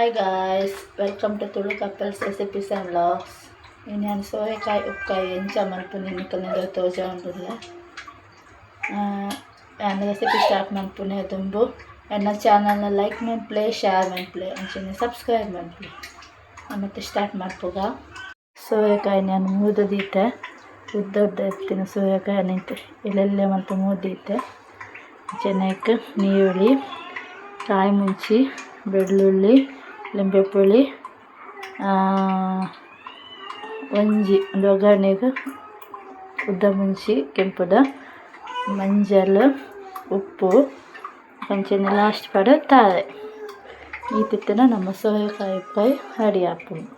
Hi guys, welcome to Tulu couples recipes and vlogs. ನಾನು ಸೋರೆಕಾಯಿ ಉಪ್ಕಾಯಿ ಎಂಚ ಮಲ್ಪುನಿ ನಿಕಲ್ನಿಂದ ತೋಜ ಉಂಡುಲ್ಲ. ನಾನು ರೆಸಿಪಿ ಸ್ಟಾರ್ಟ್ ಮಲ್ಪುನೆ ದುಂಬು ನನ್ನ ಚಾನಲ್ನ ಲೈಕ್ ಮನ್ಪ್ಲೆ, ಶೇರ್ ಮನ್ಪ್ಲೆ, ಅಂಚನೆ ಸಬ್ಸ್ಕ್ರೈಬ್ ಮನ್ಪ್ಲೆ. ಮತ್ತು ಸ್ಟಾರ್ಟ್ ಮಾಡ್ಪುಗ. ಸೋರೆಕಾಯಿ ನಾನು ಮೂದದೀತೆ ಉದ್ದ ಎತ್ತಿನ ಸೋರೆಕಾಯಿ ನಿಂತೆ ಎಲ್ಲೆಲ್ಲೇ ಮತ್ತು ಮೂದೀತೆ. ಚೆನ್ನಾಗಿ ನೀರುಳ್ಳಿ, ಕಾಯಿ ಮುಂಚಿ, ಬೆಳ್ಳುಳ್ಳಿ, ಲಿಂಬೆಪುಳಿ, ಒಂಜಿ ಒಂದು ಒಗ್ಗರಣೆಗೆ ಉದ್ದ ಮುಂಚಿ ಕೆಂಪುದ ಮಂಜಲ್ ಉಪ್ಪು ಅಂಚನೆ ಲಾಸ್ಟ್ ಪಡ ತಾರೆ ಈ ತಿತ್ತಿನ ನಮ್ಮ ಸೋರೆಕಾಯಿ ಉಪ್ಕಾಯಿ ರೆಡಿ ಹಾಪುಂಡು.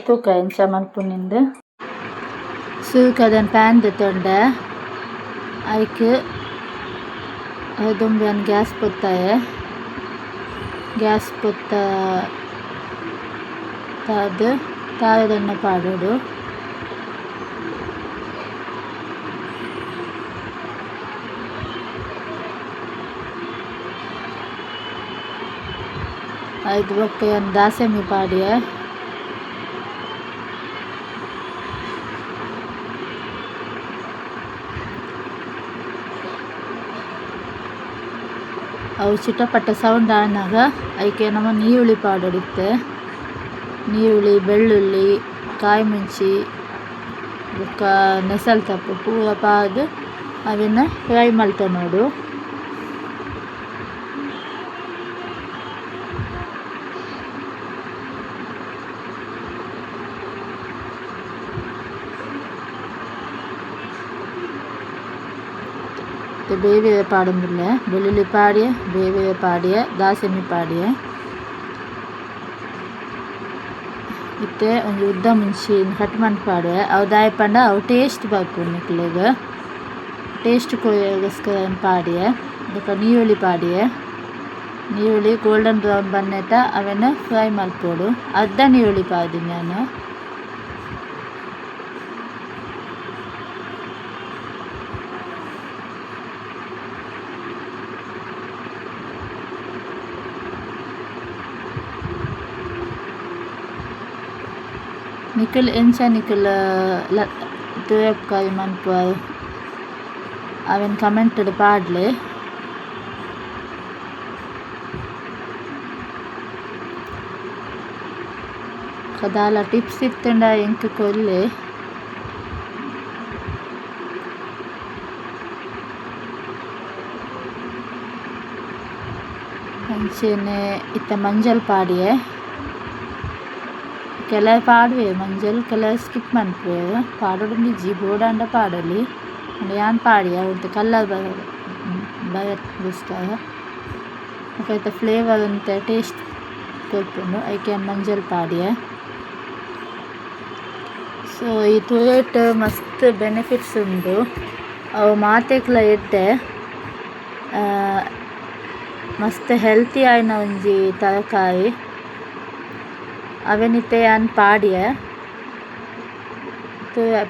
ತೂಕ ಎಂಚ ಮಲ್ಪುನಿಂದ ಸುಲ್ಕದನ್ ಪ್ಯಾನ್ ತೊಂಡೆ ಅದಕ್ಕೆ ದುಂಬನ್ ಗ್ಯಾಸ್ ಪೊತ್ತಾಯ ಗ್ಯಾಸ್ ಪೊತ್ತ ತಾದು ತಾರದನ್ನ ಪಾಡೋಡು. ಅದು ಬೊಕ್ಕ ಒಂದು ದಾಸಮಿ ಪಾಡಿಯ ಅವು ಚಿಟಪಟ ಸೌಂಡ್ ಆನಾಗ ಅದಕ್ಕೆ ನಮ್ಮ ನೀರುಳ್ಳಿ ಪಾಡೋಡಿತ್ತೆ. ನೀರುಳ್ಳಿ, ಬೆಳ್ಳುಳ್ಳಿ, ಕಾಯಿ ಮುಂಚಿ ಬೊಕ್ಕ ನೆಸಲ್ ತಪ್ಪು ಪೂರ ಪಾದು ಅದನ್ನು ಫ್ರೈ ಮಲ್ತ ನೋಡು. ಬೇರೆ ಪಾಡೊಂದಿಲ್ಲ, ಬೆಳ್ಳುಳ್ಳಿ ಪಾಡಿಯ, ಬೇರೆ ಪಾಡಿಯ, ದಾಸಮಿ ಪಾಡಿಯ ಇತ್ತೆ ಒಂದು ಉದ್ದ ಮುಂಚಿ ಕಟ್ ಮಾಡಿ ಪಾಡುವೆ. ಅವು ದಾಯ ಪಂಡ ಅವು ಟೇಸ್ಟ್ ಬೇಕು ನಿಕ್ಲೆಗೆ ಟೇಸ್ಟ್ ಕೊಯ್ಯೋಸ್ಕರ ಪಾಡಿಯ. ಅದಕ್ಕೆ ನೀರುಳ್ಳಿ ಪಾಡಿಯ, ನೀರುಳ್ಳಿ ಗೋಲ್ಡನ್ ಬ್ರೌನ್ ಬನ್ನೆಟ ಅವನ್ನು ಫ್ರೈ ಮಲ್ಪೋಡು. ಅರ್ಧ ನೀರುಳ್ಳಿ ಪಾಡಿ ನಾನು. ನಿಖಲ್ ಎಂಚ ನಿಖಲ್ ತುಯಪ್ಕಾಯಿ ಮನ್ಪ ಅವನ್ ಕಮೆಂಟಡ್ ಪಾಡ್ಲೆ. ಕದಾಲ ಟಿಪ್ಸ್ ಇತ್ತಂಡ ಎಂಕ್ ಕೊಲ್ಲೆ ಅಂಚೆನೆ ಇತ್ತ ಮಂಜಲ್ ಪಾಡಿಯೆ. ಕೆಲವು ಪಾಡುವೆ ಮಂಜಲ್, ಕೆಲವು ಸ್ಕಿಪ್ ಮನ್ಪುವೆ. ಪಾಡೋಡು ನಿಜ್ಜಿ ಬೋಡಾಂಡ ಪಾಡಲಿ ಯಾನ್ ಪಾಡಿಯ ಉಂಟು ಕಲ್ಲರ್ ಬರೋಸ್ಕರ ಮತ್ತೆ ಫ್ಲೇವರ್ ಅಂತ ಟೇಸ್ಟ್ ಕೊಲ್ಪುಂಡು ಅದಕ್ಕೆ ಮಂಜಲ್ ಪಾಡಿಯ. ಸೊ ಈ ತುಳೇಟ್ ಮಸ್ತ್ ಬೆನಿಫಿಟ್ಸ್ ಉಂಡು. ಅವು ಮಾತೆಕ್ಲ ಎಡ್ಡೆ ಮಸ್ತ್ ಹೆಲ್ತಿ ಆಯ್ನ ಒಂಜಿ ತರಕಾರಿ ಅವನಿತ್ತೆ ಯಾನ್ ಪಾಡಿಯ.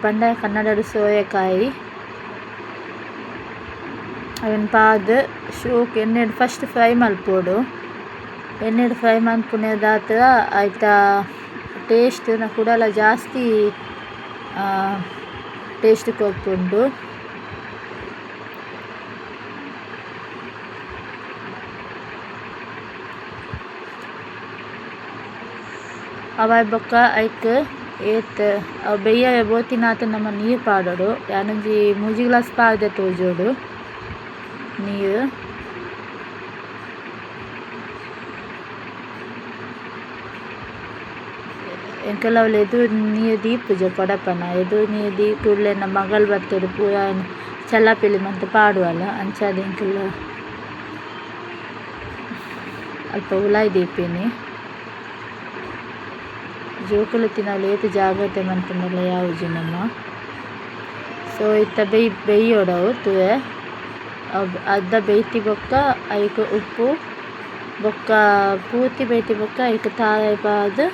ಪಂಡ ಕನ್ನಡದ ಸೋರೆಕಾಯಿ ಅವನ್ ಪಾದು ಶೋಕ್ ಎಣ್ಣೆಡು ಫಸ್ಟ್ ಫ್ರೈ ಮಲ್ಪೋಡು. ಎಣ್ಣೆಡು ಫ್ರೈ ಮಲ್ಪುನೇದಾತ ಆಯ್ತಾ ಟೇಸ್ಟ್ ನ ಕೂಡಲ ಜಾಸ್ತಿ ಟೇಸ್ಟ್ ಕೊಡ್ಪುಂಡು. ಅವ ಬೊಕ್ಕ ಐಕ್ ಏತ್ ಅವು ಬೆಯ್ಯ ಬೋತಿನಾತ ನಮ್ಮ ನೀರು ಪಾಡೋಡು. ಯಾನೊಂಜಿ 3 ಗ್ಲಾಸ್ ಪಾಡ್ದೆ ತೋಜೋಡು ನೀರು. ಎಂಕಲವ್ಲು ಎದು ನೀರು ದೀಪುಜ ಕೊಡಪನ ಎದು ನೀರು ದೀ ಕೂಡಲೇ ನಮ್ಮ ಮಗಳು ಬರ್ತದೆ ಪೂರ ಚಲ್ಲಾಪಿಲಿ ಮಂತ ಪಾಡುವಲ್ಲ ಅಂಚಾದ ಎಂಕಲ್ಲ ಅಲ್ಪ ಉಲಾಯಿ ದೀಪಿನಿ ಜೋಕುಲು ತಿನ್ನಲು ಏತು ಜಾಗ್ರತೆ ಮನ್ಪುಂಡಲ್ಲ ಯಾವುದು ನಮ್ಮ. ಸೊ ಇತ್ತ ಬೇಯೋಡವು ತುವೆ ಅರ್ಧ ಬೇಯ್ತಿ ಬೊಕ್ಕ ಐಕ್ ಉಪ್ಪು ಬೊಕ್ಕ ಪೂರ್ತಿ ಬೇಯ್ತಿ ಬೊಕ್ಕ ಐಕ್ ತಾರಾಯಿ ಪಾದು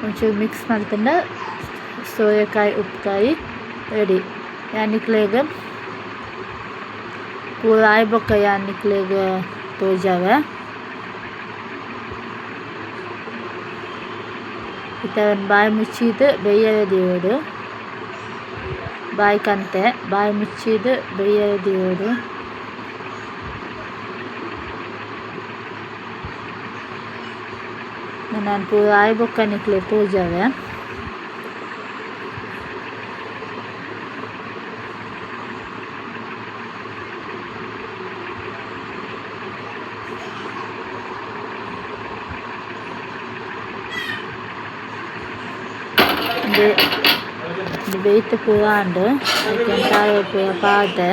ಒಂಚೂರು ಮಿಕ್ಸ್ ಮಾಡ್ತಂಡ ಸೋರೆಕಾಯಿ ಉಪ್ಕಾಯಿ ರೆಡಿ. ಯಾನಿಕ್ಲೆಗ್ पूरा आई बकया निकलेगा तो जावे इतन बाय मुच्चिद बेयरे दियोಡು बाय कंते बाय मुच्चिद बेयरे दियोಡು ನಾನು पूरा आई बक्का निकले तो जावे Di itu pura anda, ikan tayo pura pada.